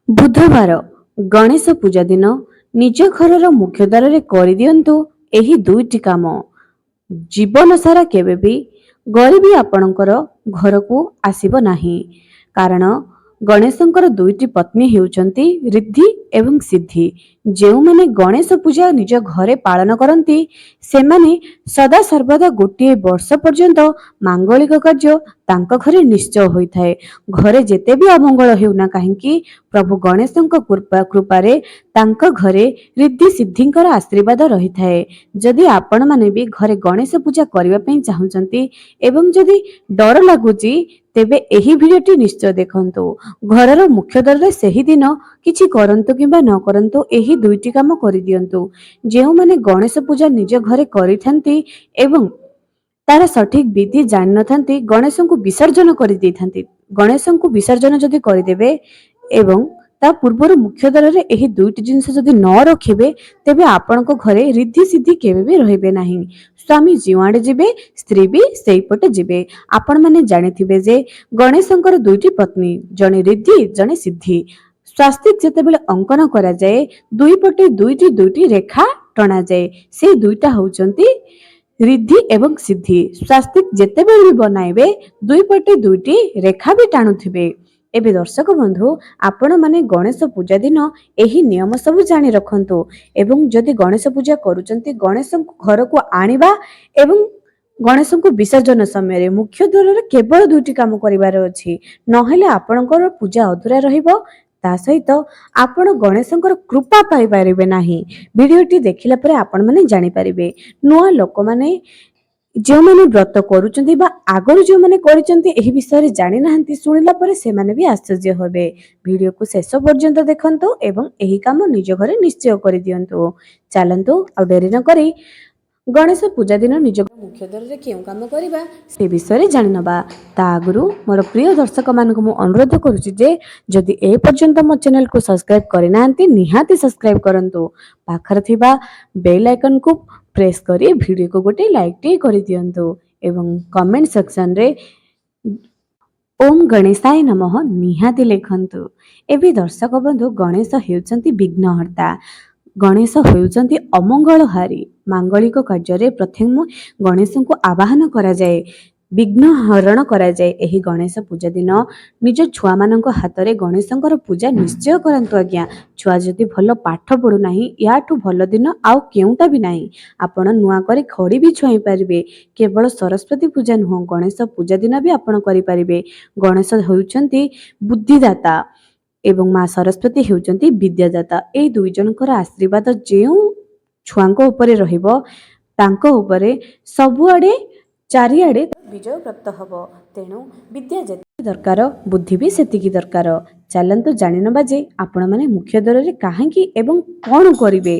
ବୁଧବାର ଗଣେଶ ପୂଜା ଦିନ ନିଜ ଘରର ମୁଖ୍ୟ ଦ୍ୱାରରେ କରିଦିଅନ୍ତୁ ଏହି ଦୁଇଟି କାମ। ଜୀବନ ସାରା କେବେ ବି ଗରିବୀ ଆପଣଙ୍କର ଘରକୁ ଆସିବ ନାହିଁ। କାରଣ ଗଣେଶଙ୍କର ଦୁଇଟି ପତ୍ନୀ ହେଉଛନ୍ତି ରିଦ୍ଧି ଏବଂ ସିଦ୍ଧି। ଯେଉଁମାନେ ଗଣେଶ ପୂଜା ନିଜ ଘରେ ପାଳନ କରନ୍ତି ସେମାନେ ସଦାସର୍ବଦା ଗୋଟିଏ ବର୍ଷ ପର୍ଯ୍ୟନ୍ତ ମାଙ୍ଗଳିକ କାର୍ଯ୍ୟ ତାଙ୍କ ଘରେ ନିଶ୍ଚୟ ହୋଇଥାଏ। ଘରେ ଯେତେ ବି ଅମଙ୍ଗଳ ହେଉନା କାହିଁକି ପ୍ରଭୁ ଗଣେଶଙ୍କ କୃପାରେ ତାଙ୍କ ଘରେ ରିଦ୍ଧି ସିଦ୍ଧିଙ୍କର ଆଶୀର୍ବାଦ ରହିଥାଏ। ଯଦି ଆପଣମାନେ ବି ଘରେ ଗଣେଶ ପୂଜା କରିବା ପାଇଁ ଚାହୁଁଛନ୍ତି ଏବଂ ଯଦି ଡର ଲାଗୁଛି ତେବେ ଏହି ଭିଡ଼ିଓଟି ନିଶ୍ଚୟ ଦେଖନ୍ତୁ। ଘରର ମୁଖ୍ୟ ଦ୍ୱାରରେ ସେହି ଦିନ କିଛି କରନ୍ତୁ କିମ୍ବା ନ କରନ୍ତୁ ଏହି ଦୁଇଟି କାମ କରିଦିଅନ୍ତୁ। ଯେଉଁମାନେ ଗଣେଶ ପୂଜା ନିଜ ଘରେ କରିଥାନ୍ତି ଏବଂ ତାର ସଠିକ ବିଧି ଜାଣିନଥାନ୍ତି ଗଣେଶଙ୍କୁ ବିସର୍ଜନ କରିଦେଇଥାନ୍ତି। ଗଣେଶଙ୍କୁ ବିସର୍ଜନ ଯଦି କରିଦେବେ ଏବଂ ତା ପୂର୍ବରୁ ମୁଖ୍ୟ ଦ୍ୱାରରେ ଏହି ଦୁଇଟି ଜିନିଷ ଯଦି ନ ରଖିବେ ତେବେ ଆପଣଙ୍କ ଘରେ ରିଦ୍ଧି ସିଦ୍ଧି କେବେ ବି ରହିବେ ନାହିଁ। ସ୍ୱାମୀ ଯେଉଁଆଡ଼େ ଯିବେ ସ୍ତ୍ରୀ ବି ସେଇପଟେ ଯିବେ। ଆପଣମାନେ ଜାଣିଥିବେ ଯେ ଗଣେଶଙ୍କର ଦୁଇଟି ପତ୍ନୀ, ଜଣେ ରିଦ୍ଧି ଜଣେ ସିଦ୍ଧି। ସ୍ୱାସ୍ତିକ ଯେତେବେଳେ ଅଙ୍କନ କରାଯାଏ ଦୁଇ ପଟେ ଦୁଇଟି ଦୁଇଟି ରେଖା ଟଣାଯାଏ। ସେ ଦୁଇଟା ହେଉଛନ୍ତି ରିଦ୍ଧି ଏବଂ ସିଦ୍ଧି। ସ୍ୱାସ୍ତିକ ଯେତେବେଳେ ବି ବନାଇବେ ଦୁଇ ପଟେ ଦୁଇଟି ରେଖା ବି ଟାଣୁଥିବେ। ଏବେ ଦର୍ଶକ ବନ୍ଧୁ ଆପଣମାନେ ଗଣେଶ ପୂଜା ଦିନ ଏହି ନିୟମ ସବୁ ଜାଣି ରଖନ୍ତୁ ଏବଂ ଯଦି ଗଣେଶ ପୂଜା କରୁଛନ୍ତି ଗଣେଶଙ୍କୁ ଘରକୁ ଆଣିବା ଏବଂ ଗଣେଶଙ୍କୁ ବିସର୍ଜନ ସମୟରେ ମୁଖ୍ୟ ଦ୍ୱାରରେ କେବଳ ଦୁଇଟି କାମ କରିବାର ଅଛି, ନହେଲେ ଆପଣଙ୍କର ପୂଜା ଅଧୁରା ରହିବ। ତା ସହିତ ଆପଣ ଗଣେଶଙ୍କର କୃପା ପାଇପାରିବେ ନାହିଁ। ଭିଡ଼ିଓଟି ଦେଖିଲା ପରେ ଆପଣମାନେ ଜାଣିପାରିବେ। ନୂଆ ଲୋକମାନେ ଯେଉଁମାନେ ବ୍ରତ କରୁଛନ୍ତି ବା ଆଗରୁ ଯେଉଁମାନେ କରିଛନ୍ତି ଏହି ବିଷୟରେ ଜାଣିନାହାନ୍ତି ଶୁଣିଲା ପରେ ସେମାନେ ବି ଆଶ୍ଚର୍ଯ୍ୟ ହେବେ। ଭିଡ଼ିଓକୁ ଶେଷ ପର୍ଯ୍ୟନ୍ତ ଦେଖନ୍ତୁ ଏବଂ ଏହି କାମ ନିଜ ଘରେ ନିଶ୍ଚୟ କରିଦିଅନ୍ତୁ। ଚାଲନ୍ତୁ ଆଉ ଡେରି ନ କରି ଗଣେଶ ପୂଜା ଦିନ ନିଜ ମୁଖ୍ୟ ଦ୍ୱାରରେ କେଉଁ କାମ କରିବା ସେ ବିଷୟରେ ଜାଣିନେବା। ତା ଆଗରୁ ମୋର ପ୍ରିୟ ଦର୍ଶକମାନଙ୍କୁ ମୁଁ ଅନୁରୋଧ କରୁଛି ଯେ ଯଦି ଏ ପର୍ଯ୍ୟନ୍ତ ମୋ ଚ୍ୟାନେଲକୁ ସବସ୍କ୍ରାଇବ କରିନାହାନ୍ତି ନିହାତି ସବସ୍କ୍ରାଇବ କରନ୍ତୁ। ପାଖରେ ଥିବା ବେଲ୍ ଆଇକନକୁ ପ୍ରେସ୍ କରି ଭିଡ଼ିଓକୁ ଗୋଟେ ଲାଇକ୍ଟିଏ କରିଦିଅନ୍ତୁ ଏବଂ କମେଣ୍ଟ ସେକ୍ସନରେ ଓମ୍ ଗଣେଶାୟ ନମଃ ନିହାତି ଲେଖନ୍ତୁ। ଏବେ ଦର୍ଶକ ବନ୍ଧୁ ଗଣେଶ ହେଉଛନ୍ତି ବିଘ୍ନହର୍ତ୍ତା। ଗଣେଶ ହେଉଛନ୍ତି ଅମଙ୍ଗଳହାରୀ। ମାଙ୍ଗଳିକ କାର୍ଯ୍ୟରେ ପ୍ରଥମେ ଗଣେଶଙ୍କୁ ଆବାହନ କରାଯାଏ, ବିଘ୍ନ ହରଣ କରାଯାଏ। ଏହି ଗଣେଶ ପୂଜା ଦିନ ନିଜ ଛୁଆମାନଙ୍କ ହାତରେ ଗଣେଶଙ୍କର ପୂଜା ନିଶ୍ଚୟ କରନ୍ତୁ। ଆଜ୍ଞା ଛୁଆ ଯଦି ଭଲ ପାଠ ପଢ଼ୁନାହିଁ ୟାଠୁ ଭଲ ଦିନ ଆଉ କେଉଁଟା ବି ନାହିଁ। ଆପଣ ନୂଆ କରି ଖଡ଼ି ବି ଛୁଆଇ ପାରିବେ। କେବଳ ସରସ୍ୱତୀ ପୂଜା ନୁହଁ ଗଣେଶ ପୂଜା ଦିନ ବି ଆପଣ କରିପାରିବେ। ଗଣେଶ ହେଉଛନ୍ତି ବୁଦ୍ଧିଦାତା ଏବଂ ମା ସରସ୍ୱତୀ ହେଉଛନ୍ତି ବିଦ୍ୟାଦାତା। ଏଇ ଦୁଇ ଜଣଙ୍କର ଆଶୀର୍ବାଦ ଯେଉଁ ଛୁଆଙ୍କ ଉପରେ ରହିବ ତାଙ୍କ ଉପରେ ସବୁଆଡ଼େ ଚାରିଆଡ଼େ ବିଜୟ ପ୍ରାପ୍ତ ହେବ। ତେଣୁ ବିଦ୍ୟା ଯେତିକି ଦରକାର ବୁଦ୍ଧି ବି ସେତିକି ଦରକାର। ଚାଲନ୍ତୁ ଜାଣିନେବା ଯେ ଆପଣମାନେ ମୁଖ୍ୟ ଦ୍ୱାରରେ କାହିଁକି ଏବଂ କ'ଣ କରିବେ।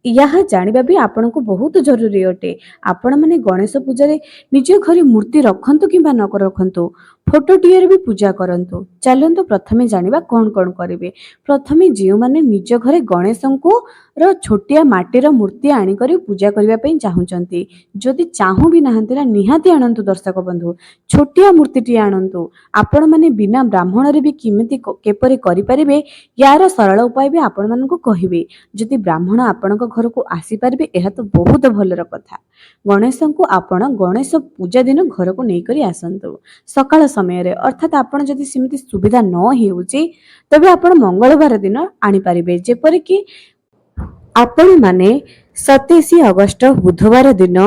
ଏହା ଜାଣିବା ବି ଆପଣଙ୍କୁ ବହୁତ ଜରୁରୀ ଅଟେ। ଆପଣମାନେ ଗଣେଶ ପୂଜାରେ ନିଜ ଘରେ ମୂର୍ତ୍ତି ରଖନ୍ତୁ କିମ୍ବା ନ ରଖନ୍ତୁ ଫଟୋଟିଏରେ ବି ପୂଜା କରନ୍ତୁ। ଚାଲନ୍ତୁ ପ୍ରଥମେ ଜାଣିବା କ'ଣ କ'ଣ କରିବେ। ପ୍ରଥମେ ଯେଉଁମାନେ ନିଜ ଘରେ ଗଣେଶଙ୍କୁ ଛୋଟିଆ ମାଟିର ମୂର୍ତ୍ତି ଆଣିକରି ପୂଜା କରିବା ପାଇଁ ଚାହୁଁଛନ୍ତି, ଯଦି ଚାହୁଁ ବି ନାହାନ୍ତି ନା ନିହାତି ଆଣନ୍ତୁ ଦର୍ଶକ ବନ୍ଧୁ। ଛୋଟିଆ ମୂର୍ତ୍ତିଟିଏ ଆଣନ୍ତୁ। ଆପଣମାନେ ବିନା ବ୍ରାହ୍ମଣରେ ବି କିପରି କରିପାରିବେ ୟାର ସରଳ ଉପାୟ ବି ଆପଣମାନଙ୍କୁ କହିବେ। ଯଦି ବ୍ରାହ୍ମଣ ଆପଣଙ୍କ ଘରକୁ ଆସିପାରିବେ ଏହା ତ ବହୁତ ଭଲର କଥା। ଗଣେଶଙ୍କୁ ଆପଣ ଗଣେଶ ପୂଜା ଦିନ ଘରକୁ ନେଇକରି ଆସନ୍ତୁ ସକାଳ ସମୟରେ। ଅର୍ଥାତ୍ ଆପଣ ଯଦି ସେମିତି ସୁବିଧା ନ ହେଉଛି ତେବେ ଆପଣ ମଙ୍ଗଳବାର ଦିନ ଆଣିପାରିବେ। ଯେପରିକି ଆପଣମାନେ 27 ଅଗଷ୍ଟ ବୁଧବାର ଦିନ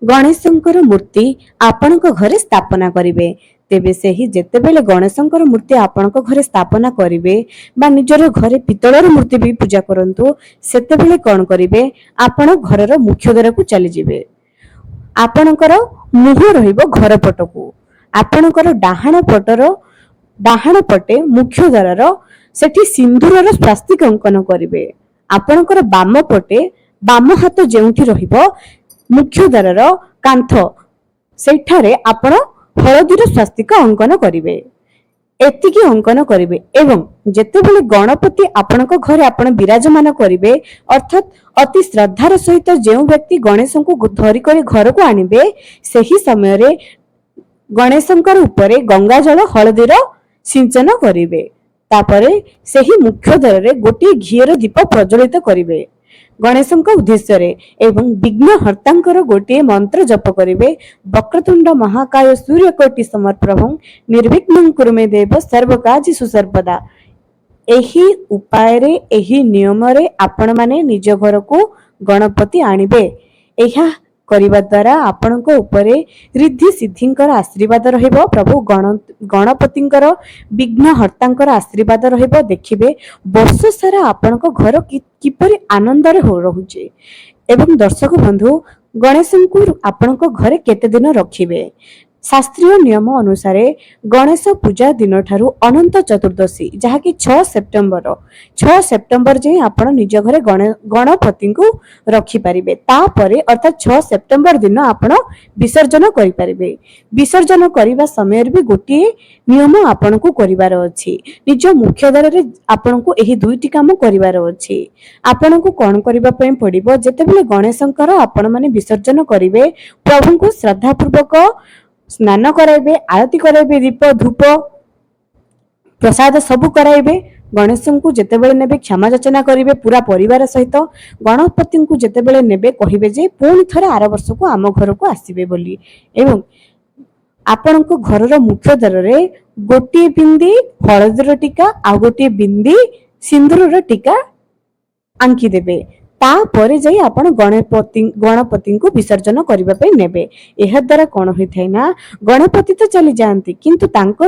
ଗଣେଶଙ୍କର ମୂର୍ତ୍ତି ଆପଣଙ୍କ ଘରେ ସ୍ଥାପନା କରିବେ। ତେବେ ସେହି ଯେତେବେଳେ ଗଣେଶଙ୍କର ମୂର୍ତ୍ତି ଆପଣଙ୍କ ଘରେ ସ୍ଥାପନା କରିବେ ବା ନିଜର ଘରେ ପିତ୍ତଳର ମୂର୍ତ୍ତି ବି ପୂଜା କରନ୍ତୁ, ସେତେବେଳେ କ'ଣ କରିବେ ଆପଣ ଘରର ମୁଖ୍ୟ ଦ୍ୱାରକୁ ଚାଲିଯିବେ। ଆପଣଙ୍କର ମୁହଁ ରହିବ ଘର ପଟକୁ। ଆପଣଙ୍କର ଡାହାଣ ପଟେ ମୁଖ୍ୟ ଦ୍ୱାରର ସେଠି ସିନ୍ଦୁରର ସ୍ୱାସ୍ତିକ ଅଙ୍କନ କରିବେ। ଆପଣଙ୍କର ବାମ ପଟେ ବାମ ହାତ ଯେଉଁଠି ରହିବ ମୁଖ୍ୟ ଦ୍ୱାରର କାନ୍ଥ ସେଠାରେ ଆପଣ ହଳଦୀର ସ୍ୱାସ୍ତିକ ଅଙ୍କନ କରିବେ। ଏତିକି ଅଙ୍କନ କରିବେ ଏବଂ ଯେତେବେଳେ ଗଣପତି ଆପଣଙ୍କ ଘରେ ଆପଣ ବିରାଜମାନ କରିବେ ଅର୍ଥାତ୍ ଅତି ଶ୍ରଦ୍ଧାର ସହିତ ଯେଉଁ ବ୍ୟକ୍ତି ଗଣେଶଙ୍କୁ ଧରିକରି ଘରକୁ ଆଣିବେ ସେହି ସମୟରେ ଗଣେଶଙ୍କର ଉପରେ ଗଙ୍ଗା ଜଳ ହଳଦୀର ସିଞ୍ଚନ କରିବେ। तापरे सेही मुख्य द्वार रे गोटे घीर दीप प्रज्वलित करिवे। गणेशଙ୍କ उद्देश्य एवं विघ्नहर्तांकर गोटे मंत्र जप करिवे। वक्रतुंड महाकाय सूर्यकोटि समप्रभं निर्विघ्नं कुरु मे देव सर्वकार्येषु सर्वदा। एही उपाय रे एही नियम रे आपण माने निज घर को गणपति आनिबे। एहा करिबा द्वारा आपणको उपरे रिद्धि सिद्धिंकर आशीर्वाद रहिबो। प्रभु गणपतिंकर विघ्नहर्तांकर आशीर्वाद रहिबो। देखिबे वर्ष सारा आपणको घर किपरि आनंद रे हो रहुचे। एवं दर्शक बंधु गणेशଙ୍କୁ आपणको घरे केते दिन रखिबे। शास्त्रीय नियम अनुसार गणेश पूजा दिन ठारू अनंत चतुर्दशी जहाँकि 6 सेप्टेम्बर जाए आप निज घरे गणपति को रखिपारे। तापरे अर्थात 6 सेप्टेम्बर दिन आप विसर्जन करें। विसर्जन करने समय भी गोटे नियम आपण को करार अच्छी। निज मुख्य द्वार आपण को यही दुईटी काम करार अच्छी। आपण को कौन करने पड़ो जितेबाला गणेशंकर आपण मैंने विसर्जन करेंगे प्रभु को श्रद्धापूर्वक स्नान कराइबे, आरती कराइबे, दीप धूप प्रसाद सबू कराइबे। गणेश को जितेबाला नेबे क्षमा याचना करेंगे पूरा परिवार सहित। गणपति को जितेबाला नेबे कहिबे जे पुणी थरे आर वर्ष को आम घर को आसीबे बोली। एवं आपण को घरर मुख्य द्वार रे गोटे बिंदी हळदीर टीका आ गोटे बिंदी सिंदूरर टीका आंकी देबे। तापर जाई आपण गणपति को विसर्जन करबा पे नेबे। एहा द्वारा कोन होइथाय ना गणपति तो चली जांती किंतु तांको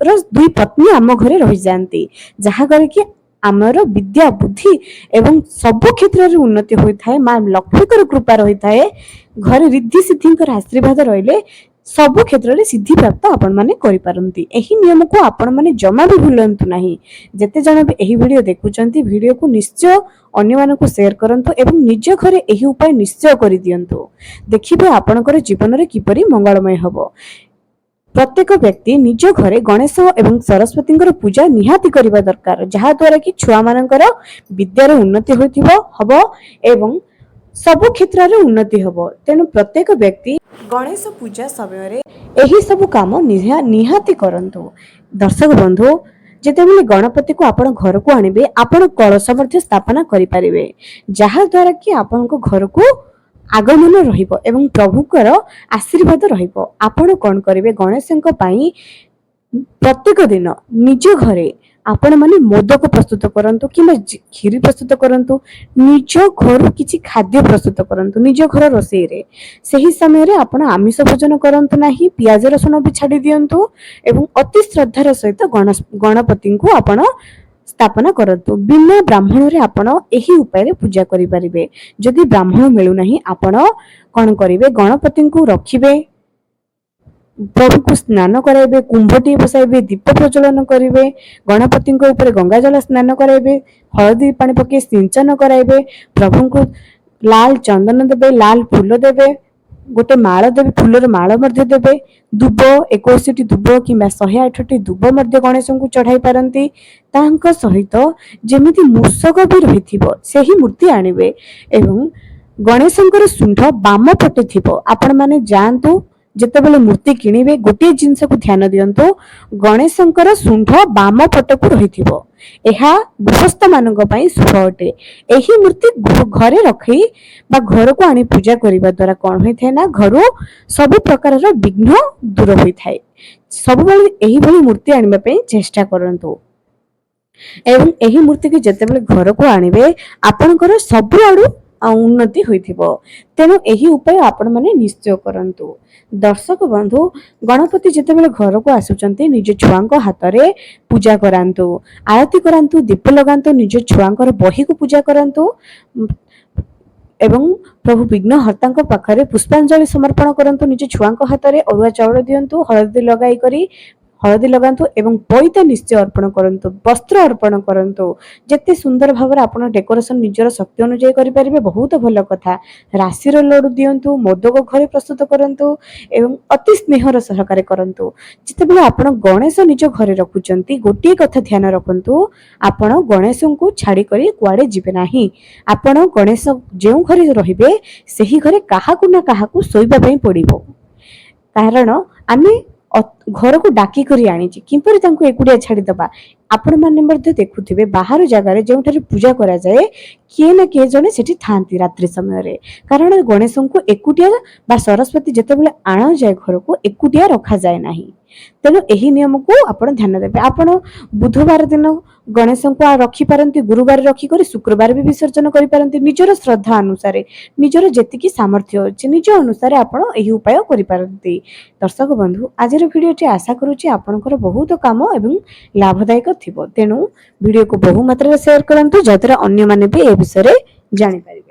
दुई पत्नी आम घरे रहि जांती जहा करे कि आमर विद्या बुद्धि एवं सब क्षेत्र रे उन्नति होइथाय। मां लक्ष्मीकर कृपा रहिथाय। घर रिद्धि सिद्धिंकर आशीर्वाद रहिले सब क्षेत्र में सिद्धि प्राप्त आपण माने करि पारंती। एही नियम को आपण माने जमा भी भूलंतु नाही। जेते जण भी एही वीडियो देखुचंती वीडियो को निश्चय अन्य मानन को शेयर करंतु एवं निज घरे एही उपाय निश्चय करि दियंतु। देखिबे आपणकर जीवन रे किपरि मंगलमय हबो। प्रत्येक व्यक्ति निज घरे गणेश एवं सरस्वती पूजा निहाती करबा दरकार जहा द्वारा कि छुआ मानकर विद्यार उन्नति होइथिबो हबो एवं सब क्षेत्र रे उन्नति हबो। तेनु प्रत्येक व्यक्ति गणेश पूजा समय रे एही सब काम निहाती करंतु। दर्शक बंधु जेतेबेले गणपति को आपण घर को आनिबे आपण कलश मध्ये स्थापना करि पारिबे जहा द्वारा कि आपण को घर को आगमन रहिबो एवं प्रभुकर आशीर्वाद रहिबो। आपण कोन करिवे गणेशଙ୍କ ପାଇଁ प्रत्येक दिन निज घरे आपण माने मोदक प्रस्तुत करंतु किंबा खीरी प्रस्तुत करंतु निज घर किछि खाद्य प्रस्तुत करंतु निज घर रोषेई रे। सही समय रे आपण आमिष भोजन करंतु नाही प्याज रसुन भी छाडी दियंतु एवं अति श्रद्धार सहित गणपति को आपण स्थापना करंतु। बिना ब्राह्मण रे आपण एही उपाय रे पूजा करि परिबे। जदि ब्राह्मण मिलु नाही आपण कोन करिवे गणपति को रखिबे प्रभु को स्नान कराइबे कुंभटी बसाइबे दीप प्रज्वलन करेंगे गणपति ऊपर गंगा जल स्नान कराइबे हळदी पानी पके सिंचन कराइबे प्रभु को लाल चंदन देबे लाल फूल देबे गोटे माळ देबे फूलर माळ मध्य देबे दुब 21टी दुब किंबा 108टी दुब मध्य गणेश को चढ़ाई पारंती। तांको सहित जेमिति मूषक भी रहिथिबो सेही मूर्ति आनिबे एवं गणेशंकर सुंढ बाम पटे थिबो। आपण माने जानतु जेतेबेले मूर्ति किनिबे गोटे जिंस को ध्यान दियंतु गणेशंकर सुंढ बाम पट को रहिथिबो। एहा गृहस्थ मानक पई शुभ अटे। एही मूर्ति घरे रखी बा घर को आनी पूजा करिबा द्वारा कोन होइथाय ना घरो सब प्रकार रो विघ्न दूर होइथाय। सब बेले एही भली मूर्ति आनिबा पई चेष्टा करंतु एवं एही मूर्ति के जेतेबेले घर को आनिबे आपनकर सब आडू उन्नति होइथिबो। तेनु एही उपाय आपण माने निश्चय करंतु। दर्शक बंधु गणपति जेतेबेले घर को आसुचंती निज छुआंक हाथ रे पूजा करांतु आरती करांतु दीप लगांतु निज छुआंकर बही को पूजा करांतु एवं प्रभु विघ्नहर्तांक पाखरे पुष्पांजलि समर्पण करंतु निज छुआंक हाथ रे अरुआ चाउल दियंतु हळदी लगाई करी हळदी लगांतु एवं पैता निश्चय अर्पण करंतु वस्त्र अर्पण करंतु। जेते सुंदर भाव आपण डेकोरेशन निजर शक्ति अनुसार करि परिबे बहुत भल कथा। राशि रो लड्डू दियंतु मोदक घरे प्रस्तुत करंतु एवं अति स्नेहर सहकार्य करंतु। जेतेबेले आपण गणेश निज घरे रखुचंती गोटे कथा ध्यान रखंतु आपण गणेश को छाड़ी करी कुआडे जिबे नाही। आपण गणेश जेउ घरे रहिबे सेही घरे काहाकु ना काहाकु सोइबा पई पड़िबो कारण आमे ଘରକୁ ଡାକି କରି ଆଣିଛି, କିପରି ତାଙ୍କୁ ଏକୁଟିଆ ଛାଡ଼ିଦବା? ଆପଣମାନେ ମଧ୍ୟ ଦେଖୁଥିବେ ବାହାର ଜାଗାରେ ଯେଉଁଠାରେ ପୂଜା କରାଯାଏ କିଏ ନା କିଏ ଜଣେ ସେଠି ଥାଆନ୍ତି ରାତ୍ରି ସମୟରେ। କାରଣ ଗଣେଶଙ୍କୁ ଏକୁଟିଆ ବା ସରସ୍ୱତୀ ଯେତେବେଳେ ଆଣାଯାଏ ଘରକୁ ଏକୁଟିଆ ରଖାଯାଏ ନାହିଁ। ତେଣୁ ଏହି ନିୟମକୁ ଆପଣ ଧ୍ୟାନ ଦେବେ। ଆପଣ ବୁଧବାର ଦିନ ଗଣେଶଙ୍କୁ ରଖିପାରନ୍ତି, ଗୁରୁବାର ରଖିକରି ଶୁକ୍ରବାର ବି ବିସର୍ଜନ କରିପାରନ୍ତି। ନିଜର ଶ୍ରଦ୍ଧା ଅନୁସାରେ, ନିଜର ଯେତିକି ସାମର୍ଥ୍ୟ ଅଛି ନିଜ ଅନୁସାରେ ଆପଣ ଏହି ଉପାୟ କରିପାରନ୍ତି। ଦର୍ଶକ ବନ୍ଧୁ, ଆଜିର ଭିଡ଼ିଓଟି ଆଶା କରୁଛି ଆପଣଙ୍କର ବହୁତ କାମ ଏବଂ ଲାଭଦାୟକ ଥିବ। ତେଣୁ ଭିଡ଼ିଓକୁ ବହୁ ମାତ୍ରାରେ ସେୟାର କରନ୍ତୁ, ଯାହାଦ୍ୱାରା ଅନ୍ୟମାନେ ବି ଏ ବିଷୟରେ ଜାଣିପାରିବେ।